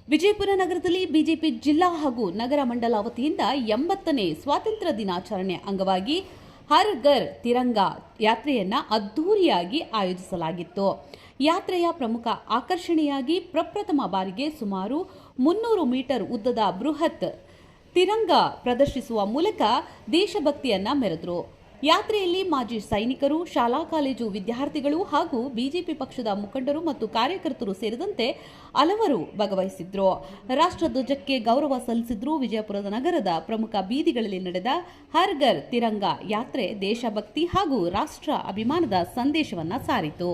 ವಿಜಯಪುರ ನಗರದಲ್ಲಿ ಬಿಜೆಪಿ ಜಿಲ್ಲಾ ಹಾಗೂ ನಗರ ಮಂಡಲ ವತಿಯಿಂದ 80ನೇ ಸ್ವಾತಂತ್ರ್ಯ ದಿನಾಚರಣೆ ಅಂಗವಾಗಿ ಹರ್ ಘರ್ ತಿರಂಗಾ ಯಾತ್ರೆಯನ್ನ ಅದ್ದೂರಿಯಾಗಿ ಆಯೋಜಿಸಲಾಗಿತ್ತು. ಯಾತ್ರೆಯ ಪ್ರಮುಖ ಆಕರ್ಷಣೆಯಾಗಿ ಪ್ರಪ್ರಥಮ ಬಾರಿಗೆ ಸುಮಾರು 300 ಮೀಟರ್ ಉದ್ದದ ಬೃಹತ್ ತಿರಂಗ ಪ್ರದರ್ಶಿಸುವ ಮೂಲಕ ದೇಶಭಕ್ತಿಯನ್ನ ಮೆರೆದರು. ಯಾತ್ರೆಯಲ್ಲಿ ಮಾಜಿ ಸೈನಿಕರು, ಶಾಲಾ ಕಾಲೇಜು ವಿದ್ಯಾರ್ಥಿಗಳು ಹಾಗೂ ಬಿಜೆಪಿ ಪಕ್ಷದ ಮುಖಂಡರು ಮತ್ತು ಕಾರ್ಯಕರ್ತರು ಸೇರಿದಂತೆ ಹಲವರು ಭಾಗವಹಿಸಿದ್ರು. ರಾಷ್ಟ್ರಧ್ವಜಕ್ಕೆ ಗೌರವ ಸಲ್ಲಿಸಿದ್ರು. ವಿಜಯಪುರದ ನಗರದ ಪ್ರಮುಖ ಬೀದಿಗಳಲ್ಲಿ ನಡೆದ ಹರ್ ಘರ್ ತಿರಂಗಾ ಯಾತ್ರೆ ದೇಶಭಕ್ತಿ ಹಾಗೂ ರಾಷ್ಟ್ರ ಅಭಿಮಾನದ ಸಂದೇಶವನ್ನ ಸಾರಿತು.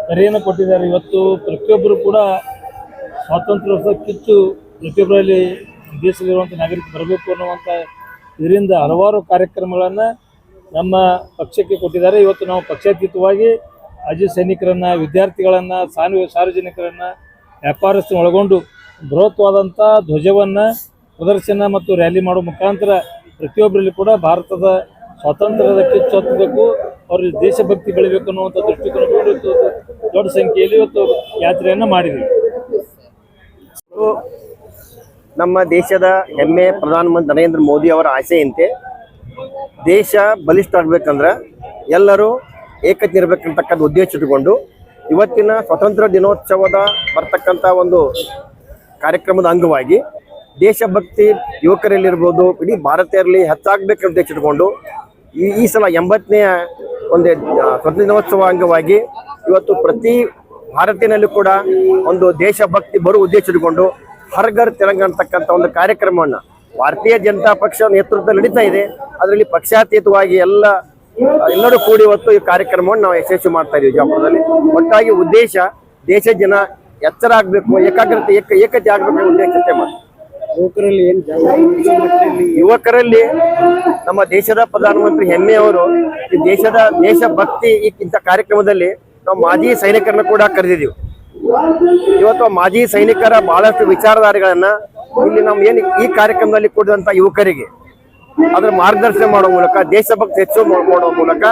ಕರೆಯನ್ನು ಕೊಟ್ಟಿದ್ದಾರೆ. ಇವತ್ತು ಪ್ರತಿಯೊಬ್ಬರು ಕೂಡ ಸ್ವಾತಂತ್ರ್ಯೋತ್ಸವ ಕಿಚ್ಚು ಪ್ರತಿಯೊಬ್ಬರಲ್ಲಿ ದೇಶದಲ್ಲಿರುವಂಥ ನಾಗರಿಕರು ಬರಬೇಕು ಅನ್ನುವಂಥ ಇದರಿಂದ ಹಲವಾರು ಕಾರ್ಯಕ್ರಮಗಳನ್ನು ನಮ್ಮ ಪಕ್ಷಕ್ಕೆ ಕೊಟ್ಟಿದ್ದಾರೆ. ಇವತ್ತು ನಾವು ಪಕ್ಷಾತೀತವಾಗಿ ಮಾಜಿ ಸೈನಿಕರನ್ನು, ವಿದ್ಯಾರ್ಥಿಗಳನ್ನು, ಸಾರ್ವಜನಿಕರನ್ನು, ವ್ಯಾಪಾರಸ್ಥರನ್ನು ಒಳಗೊಂಡು ಬೃಹತ್ವಾದಂಥ ಧ್ವಜವನ್ನು ಪ್ರದರ್ಶನ ಮತ್ತು ರ್ಯಾಲಿ ಮಾಡುವ ಮುಖಾಂತರ ಪ್ರತಿಯೊಬ್ಬರಲ್ಲಿ ಕೂಡ ಭಾರತದ ಸ್ವಾತಂತ್ರ್ಯದ ಕಿಚ್ಚು ಹತ್ತಬೇಕು, ಅವರಲ್ಲಿ ದೇಶಭಕ್ತಿ ಬೆಳಿಬೇಕು ಅನ್ನುವಂಥ ದೃಷ್ಟಿಕೋನ ದೊಡ್ಡ ಸಂಖ್ಯೆಯಲ್ಲಿ ಇವತ್ತು ಯಾತ್ರೆಯನ್ನು ಮಾಡಿದ್ದೀವಿ. ನಮ್ಮ ದೇಶದ ಹೆಮ್ಮೆ ಪ್ರಧಾನಮಂತ್ರಿ ನರೇಂದ್ರ ಮೋದಿ ಅವರ ಆಸೆಯಂತೆ ದೇಶ ಬಲಿಷ್ಠ ಆಗಬೇಕಂದ್ರೆ ಎಲ್ಲರೂ ಏಕತೆ ಇರಬೇಕಂತಕ್ಕಂಥ ಉದ್ದೇಶ ಇಟ್ಟುಕೊಂಡು ಇವತ್ತಿನ ಸ್ವಾತಂತ್ರ್ಯ ದಿನೋತ್ಸವದ ಬರ್ತಕ್ಕಂಥ ಒಂದು ಕಾರ್ಯಕ್ರಮದ ಅಂಗವಾಗಿ ದೇಶಭಕ್ತಿ ಯುವಕರಲ್ಲಿರ್ಬೋದು, ಇಡೀ ಭಾರತೀಯರಲ್ಲಿ ಹೆಚ್ಚಾಗಬೇಕಂತ ಉದ್ದೇಶ ಇಟ್ಕೊಂಡು ಈ ಸಲ 80ನೇ ಒಂದು ಸ್ವಾತಂತ್ರ್ಯ ದಿನೋತ್ಸವ ಅಂಗವಾಗಿ ಇವತ್ತು ಪ್ರತಿ ಭಾರತೀಯನಲ್ಲೂ ಕೂಡ ಒಂದು ದೇಶಭಕ್ತಿ ಬರುವ ಉದ್ದೇಶ ಇಟ್ಕೊಂಡು ಹರ್ ಘರ್ ತಿರಂಗ ಅಂತಕ್ಕಂಥ ಒಂದು ಕಾರ್ಯಕ್ರಮವನ್ನು ಭಾರತೀಯ ಜನತಾ ಪಕ್ಷ ನೇತೃತ್ವದಲ್ಲಿ ನಡೀತಾ ಇದೆ. ಅದರಲ್ಲಿ ಪಕ್ಷಾತೀತವಾಗಿ ಎಲ್ಲರೂ ಕೂಡಿ ಇವತ್ತು ಈ ಕಾರ್ಯಕ್ರಮವನ್ನು ನಾವು ಯಶಸ್ವಿ ಮಾಡ್ತಾ ಇದ್ದೀವಿ ವಿಜಯಪುರದಲ್ಲಿ. ಒಟ್ಟಾಗಿ ಉದ್ದೇಶ ದೇಶ ಜನ ಎಚ್ಚರ ಆಗಬೇಕು, ಏಕತೆ ಆಗಬೇಕು ಉದ್ದೇಶ ಮಾಡಿ ಯುವಕರಲ್ಲಿ ನಮ್ಮ ದೇಶದ ಪ್ರಧಾನಮಂತ್ರಿ ಹೆಮ್ಮೆಯವರು ಈ ದೇಶಭಕ್ತಿ ಇಂಥ ಕಾರ್ಯಕ್ರಮದಲ್ಲಿ ನಾವು ಮಾಜಿ ಸೈನಿಕರನ್ನ ಕೂಡ ಕರೆದಿದ್ದೀವಿ. ಇವತ್ತು ಮಾಜಿ ಸೈನಿಕರ ಬಹಳಷ್ಟು ವಿಚಾರಧಾರೆಗಳನ್ನ ಇಲ್ಲಿ ನಾವು ಏನು ಈ ಕಾರ್ಯಕ್ರಮದಲ್ಲಿ ಕೂಡಿದಂತ ಯುವಕರಿಗೆ ಅದರ ಮಾರ್ಗದರ್ಶನ ಮಾಡುವ ಮೂಲಕ ದೇಶಭಕ್ತಿ ಹೆಚ್ಚು ಮಾಡುವ ಮೂಲಕ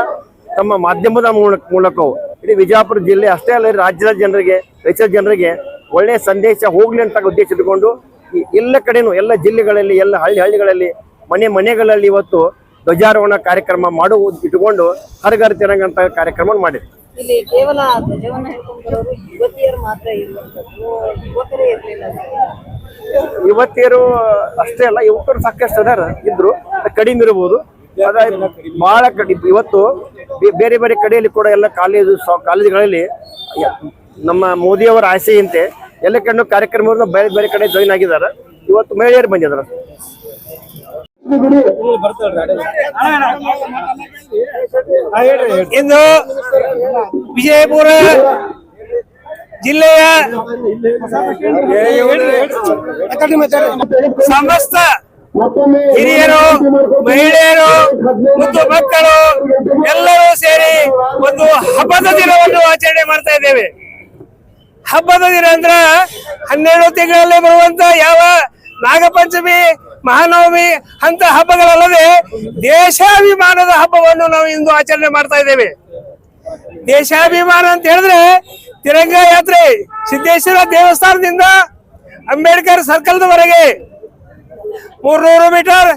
ತಮ್ಮ ಮಾಧ್ಯಮದ ಮೂಲಕವು ಇಡೀ ವಿಜಯಪುರ ಜಿಲ್ಲೆ ಅಷ್ಟೇ ಅಲ್ಲ ರಾಜ್ಯದ ಜನರಿಗೆ, ದೇಶದ ಜನರಿಗೆ ಒಳ್ಳೆಯ ಸಂದೇಶ ಹೋಗ್ಲಿ ಅಂತ ಉದ್ದೇಶ ಇಟ್ಟುಕೊಂಡು ಎಲ್ಲ ಕಡೆನೂ ಎಲ್ಲ ಜಿಲ್ಲೆಗಳಲ್ಲಿ ಎಲ್ಲ ಹಳ್ಳಿಗಳಲ್ಲಿ ಮನೆಗಳಲ್ಲಿ ಇವತ್ತು ಧ್ವಜಾರೋಹಣ ಕಾರ್ಯಕ್ರಮ ಮಾಡುವ ಇಟ್ಟುಕೊಂಡು ಹರ್ ಘರ್ ತಿರಂಗ ಅಂತ ಕಾರ್ಯಕ್ರಮ ಮಾಡಿದೆ. ಇಲ್ಲಿ ಕೇವಲ ಧ್ವಜವನ್ನ ಹಿಡ್ಕೊಂಡು ಬರೋರು ಯುವತಿಯರು ಮಾತ್ರ ಇರುವಂತದ್ದು, ಯುವಕರೇ ಇರಲಿಲ್ಲ. ಯುವತಿಯರು ಅಷ್ಟೇ ಅಲ್ಲ, ಯುವಕರು ಸಾಕಷ್ಟು ಇದ್ರು, ಕಡಿಮೆ ಇರಬಹುದು. ಬಹಳ ಕಡಿಮೆ. ಇವತ್ತು ಬೇರೆ ಬೇರೆ ಕಡೆಯಲ್ಲಿ ಕೂಡ ಎಲ್ಲ ಕಾಲೇಜುಗಳಲ್ಲಿ ನಮ್ಮ ಮೋದಿಯವರ ಆಸೆಯಂತೆ ಎಲ್ಲ ಕಡೆ ಕಾರ್ಯಕ್ರಮವನ್ನು ಬೇರೆ ಬೇರೆ ಕಡೆ ಜಾಯಿನ್ ಆಗಿದ್ದಾರೆ. ಇವತ್ತು ಮಹಿಳೆಯರು ಬಂದಿದ್ದಾರೆ. ಇಂದು ವಿಜಯಪುರ ಜಿಲ್ಲೆಯ ಸಮಸ್ತ ಹಿರಿಯರು, ಮಹಿಳೆಯರು ಮತ್ತು ಮಕ್ಕಳು ಎಲ್ಲರೂ ಸೇರಿ ಒಂದು ಹಬ್ಬದ ದಿನವನ್ನು ಆಚರಣೆ ಮಾಡ್ತಾ ಇದ್ದೇವೆ. ಹಬ್ಬದ ದಿನ ಅಂದ್ರ 12 ತಿಂಗಳಲ್ಲಿ ಬರುವಂತ ಯಾವ ನಾಗಪಂಚಮಿ, ಮಹಾನವಮಿ ಅಂತ ಹಬ್ಬಗಳಲ್ಲದೆ ದೇಶಾಭಿಮಾನದ ಹಬ್ಬವನ್ನು ನಾವು ಇಂದು ಆಚರಣೆ ಮಾಡ್ತಾ ಇದ್ದೇವೆ. ದೇಶಾಭಿಮಾನ ಅಂತ ಹೇಳಿದ್ರೆ ತಿರಂಗ ಯಾತ್ರೆ ಸಿದ್ದೇಶ್ವರ ದೇವಸ್ಥಾನದಿಂದ ಅಂಬೇಡ್ಕರ್ ಸರ್ಕಲ್ವರೆಗೆ 300 ಮೀಟರ್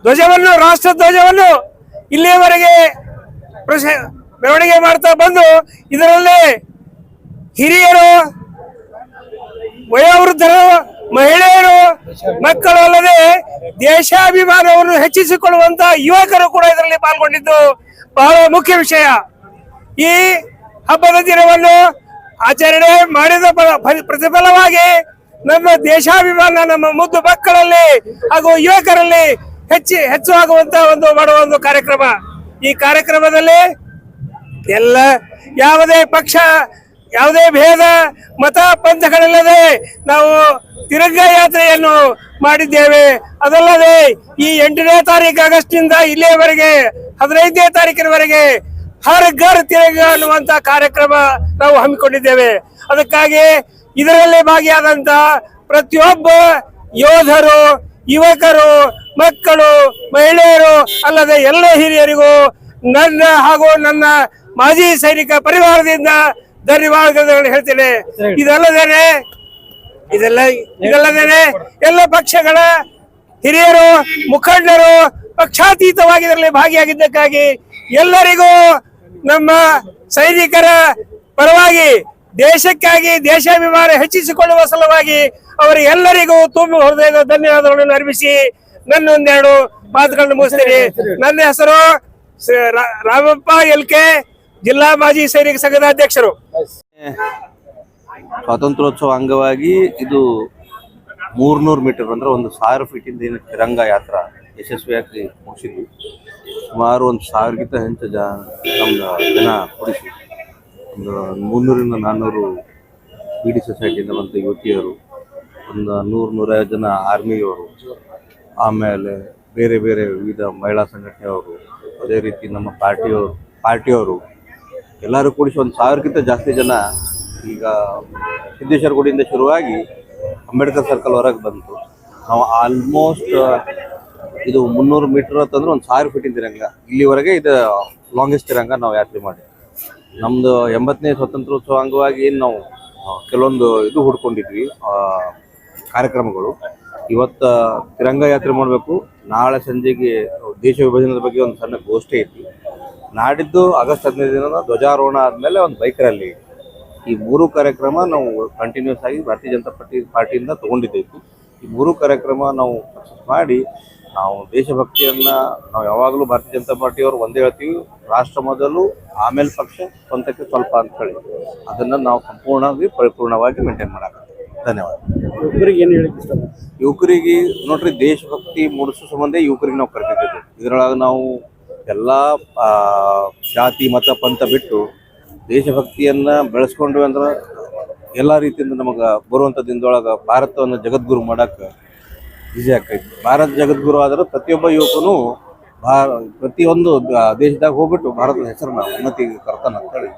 ಧ್ವಜವನ್ನು, ರಾಷ್ಟ್ರ ಧ್ವಜವನ್ನು ಇಲ್ಲಿಯವರೆಗೆ ಮೆರವಣಿಗೆ ಮಾಡ್ತಾ ಬಂದು ಇದರಲ್ಲಿ ಹಿರಿಯರು, ವಯೋವೃದ್ಧರು, ಮಹಿಳೆಯರು, ಮಕ್ಕಳು ಅಲ್ಲದೆ ದೇಶಾಭಿಮಾನವನ್ನು ಹೆಚ್ಚಿಸಿಕೊಳ್ಳುವಂತ ಯುವಕರು ಕೂಡ ಇದರಲ್ಲಿ ಪಾಲ್ಗೊಂಡಿದ್ದು ಬಹಳ ಮುಖ್ಯ ವಿಷಯ. ಈ ಹಬ್ಬದ ದಿನವನ್ನು ಆಚರಣೆ ಮಾಡಿದ ಪ್ರತಿಫಲವಾಗಿ ನಮ್ಮ ದೇಶಾಭಿಮಾನ ನಮ್ಮ ಮುದ್ದು ಮಕ್ಕಳಲ್ಲಿ ಹಾಗೂ ಯುವಕರಲ್ಲಿ ಹೆಚ್ಚು ಆಗುವಂತ ಮಾಡುವ ಒಂದು ಕಾರ್ಯಕ್ರಮ. ಈ ಕಾರ್ಯಕ್ರಮದಲ್ಲಿ ಯಾವುದೇ ಪಕ್ಷ, ಯಾವುದೇ ಭೇದ ಮತ ಪಂಥಗಳಿಲ್ಲದೆ ನಾವು ತಿರಂಗ ಯಾತ್ರೆಯನ್ನು ಮಾಡಿದ್ದೇವೆ. ಅದಲ್ಲದೆ ಈ 8ನೇ ತಾರೀಕು ಆಗಸ್ಟ್ನಿಂದ ಇಲ್ಲಿಯವರೆಗೆ 15ನೇ ತಾರೀಕಿನವರೆಗೆ ಹರ್ ಘರ್ ತಿರಂಗ ಅನ್ನುವಂತ ಕಾರ್ಯಕ್ರಮ ನಾವು ಹಮ್ಮಿಕೊಂಡಿದ್ದೇವೆ. ಅದಕ್ಕಾಗಿ ಇದರಲ್ಲಿ ಭಾಗಿಯಾದಂತ ಪ್ರತಿಯೊಬ್ಬ ಯೋಧರು, ಯುವಕರು, ಮಕ್ಕಳು, ಮಹಿಳೆಯರು ಅಲ್ಲದೆ ಎಲ್ಲ ಹಿರಿಯರಿಗೂ ನನ್ನ ಹಾಗೂ ನನ್ನ ಮಾಜಿ ಸೈನಿಕ ಪರಿವಾರದಿಂದ ಧನ್ಯವಾದಗಳನ್ನು ಹೇಳ್ತೇನೆ. ಇದಲ್ಲದೇನೆ ಎಲ್ಲ ಪಕ್ಷಗಳ ಹಿರಿಯರು, ಮುಖಂಡರು ಪಕ್ಷಾತೀತವಾಗಿ ಇದರಲ್ಲಿ ಭಾಗಿಯಾಗಿದ್ದಕ್ಕಾಗಿ ಎಲ್ಲರಿಗೂ ನಮ್ಮ ಸೈನಿಕರ ಪರವಾಗಿ ದೇಶಕ್ಕಾಗಿ ದೇಶಾಭಿಮಾನ ಹೆಚ್ಚಿಸಿಕೊಳ್ಳುವ ಸಲುವಾಗಿ ಅವರಿಗೆಲ್ಲರಿಗೂ ತುಂಬ ಹೃದಯದ ಧನ್ಯವಾದಗಳನ್ನು ಅರ್ಪಿಸಿ ನನ್ನೊಂದೆರಡು ಮಾತುಗಳನ್ನು ಮುಗಿಸ್ತೇನೆ. ನನ್ನ ಹೆಸರು ರಾಮಪ್ಪ ಎಲ್ಕೆ, ಜಿಲ್ಲಾ ಮಾಜಿ ಸೈನಿಕ ಸಂಘದ ಅಧ್ಯಕ್ಷರು. ಸ್ವಾತಂತ್ರ್ಯೋತ್ಸವ ಅಂಗವಾಗಿ ಇದು 300 ಮೀಟರ್ ಅಂದ್ರೆ 1000 ಫೀಟಿಂದ ಏನು ತಿರಂಗ ಯಾತ್ರಾ ಯಶಸ್ವಿಯಾಗಿ ಮುಗಿಸಿದ್ವಿ. ಸುಮಾರು 1000ಗಿಂತ ಹೆಚ್ಚು ಜನ ಕೂಡಿಸಿ ಒಂದು 300-400 ಬಿ ಡಿ ಸೊಸೈಟಿಯಿಂದ ಬಂದ ಯುವತಿಯರು, ಒಂದು 100-150 ಜನ ಆರ್ಮಿಯವರು, ಆಮೇಲೆ ಬೇರೆ ಬೇರೆ ವಿವಿಧ ಮಹಿಳಾ ಸಂಘಟನೆಯವರು, ಅದೇ ರೀತಿ ನಮ್ಮ ಪಾರ್ಟಿಯವರು ಎಲ್ಲರೂ ಕೂಡಿಸಿ ಒಂದು 1000ಕ್ಕಿಂತ ಜಾಸ್ತಿ ಜನ ಈಗ ಸಿದ್ದೇಶ್ವರ ಗುಡಿಯಿಂದ ಶುರುವಾಗಿ ಅಂಬೇಡ್ಕರ್ ಸರ್ಕಲ್ ಹೊರಗೆ ಬಂತು. ನಾವು ಆಲ್ಮೋಸ್ಟ್ ಇದು 300 ಮೀಟರ್ ಅಂತಂದ್ರೆ ಒಂದು 1000 ಫೀಟಿನ ತಿರಂಗ, ಇಲ್ಲಿವರೆಗೆ ಇದು ಲಾಂಗೆಸ್ಟ್ ತಿರಂಗ ನಾವು ಯಾತ್ರೆ ಮಾಡಿ. ನಮ್ಮದು 80ನೇ ಸ್ವಾತಂತ್ರ್ಯೋತ್ಸವ ಅಂಗವಾಗಿ ಏನು ನಾವು ಕೆಲವೊಂದು ಇದು ಹುಡ್ಕೊಂಡಿದ್ವಿ ಕಾರ್ಯಕ್ರಮಗಳು. ಇವತ್ತು ತಿರಂಗ ಯಾತ್ರೆ ಮಾಡಬೇಕು. ನಾಳೆ ಸಂಜೆಗೆ ದೇಶ ವಿಭಜನೆದ ಬಗ್ಗೆ ಒಂದು ಸಣ್ಣ ಗೋಷ್ಠಿ ಐತಿ. ನಾಡಿದ್ದು ಆಗಸ್ಟ್ 15 ಧ್ವಜಾರೋಹಣ ಆದಮೇಲೆ ಒಂದು ಬೈಕ್ ರ್ಯಾಲಿ. ಈ 3 ಕಾರ್ಯಕ್ರಮ ನಾವು ಕಂಟಿನ್ಯೂಸ್ ಆಗಿ ಭಾರತೀಯ ಜನತಾ ಪಾರ್ಟಿಯಿಂದ ತೊಗೊಂಡಿದ್ದೀವಿ. ಈ 3 ಕಾರ್ಯಕ್ರಮ ನಾವು ಸಕ್ಸಸ್ ಮಾಡಿ ನಾವು ದೇಶಭಕ್ತಿಯನ್ನು ನಾವು ಯಾವಾಗಲೂ ಭಾರತೀಯ ಜನತಾ ಪಾರ್ಟಿಯವರು ಒಂದೇ ಹೇಳ್ತೀವಿ, ರಾಷ್ಟ್ರ ಮೊದಲು ಆಮೇಲೆ ಪಕ್ಷ, ಸ್ವಂತಕ್ಕೆ ಸ್ವಲ್ಪ ಅಂತ ಹೇಳಿ ಅದನ್ನು ನಾವು ಪರಿಪೂರ್ಣವಾಗಿ ಮೇಂಟೈನ್ ಮಾಡಬೇಕು. ಧನ್ಯವಾದ. ಯುವಕರಿಗೆ ಏನು ಹೇಳಿಕ್ಕೆ ಇಷ್ಟ? ಯುವಕರಿಗೆ ನೋಡ್ರಿ, ದೇಶಭಕ್ತಿ ಮೂಡಿಸೋ ಸಂಬಂಧ ಯುವಕರಿಗೆ ನಾವು ಕರೆದಿದ್ದೇವೆ. ಇದರೊಳಗೆ ನಾವು ಎಲ್ಲ ಜಾತಿ ಮತ ಪಂಥ ಬಿಟ್ಟು ದೇಶಭಕ್ತಿಯನ್ನು ಬೆಳೆಸ್ಕೊಂಡ್ವಿ ಅಂದ್ರೆ ಎಲ್ಲ ರೀತಿಯಿಂದ ನಮಗೆ ಬರುವಂಥ ದಿನದೊಳಗೆ ಭಾರತವನ್ನು ಜಗದ್ಗುರು ಮಾಡೋಕ್ಕೆ ಈಸಿ ಆಗ್ತೈತಿ. ಭಾರತ ಜಗದ್ಗುರು ಆದ್ರೆ ಪ್ರತಿಯೊಬ್ಬ ಯುವಕನು ಪ್ರತಿಯೊಂದು ದೇಶದಾಗ ಹೋಗ್ಬಿಟ್ಟು ಭಾರತದ ಹೆಸರನ್ನ ಉನ್ನತಿಗೆ ತರ್ತಾನೆ ಅಂತೇಳಿ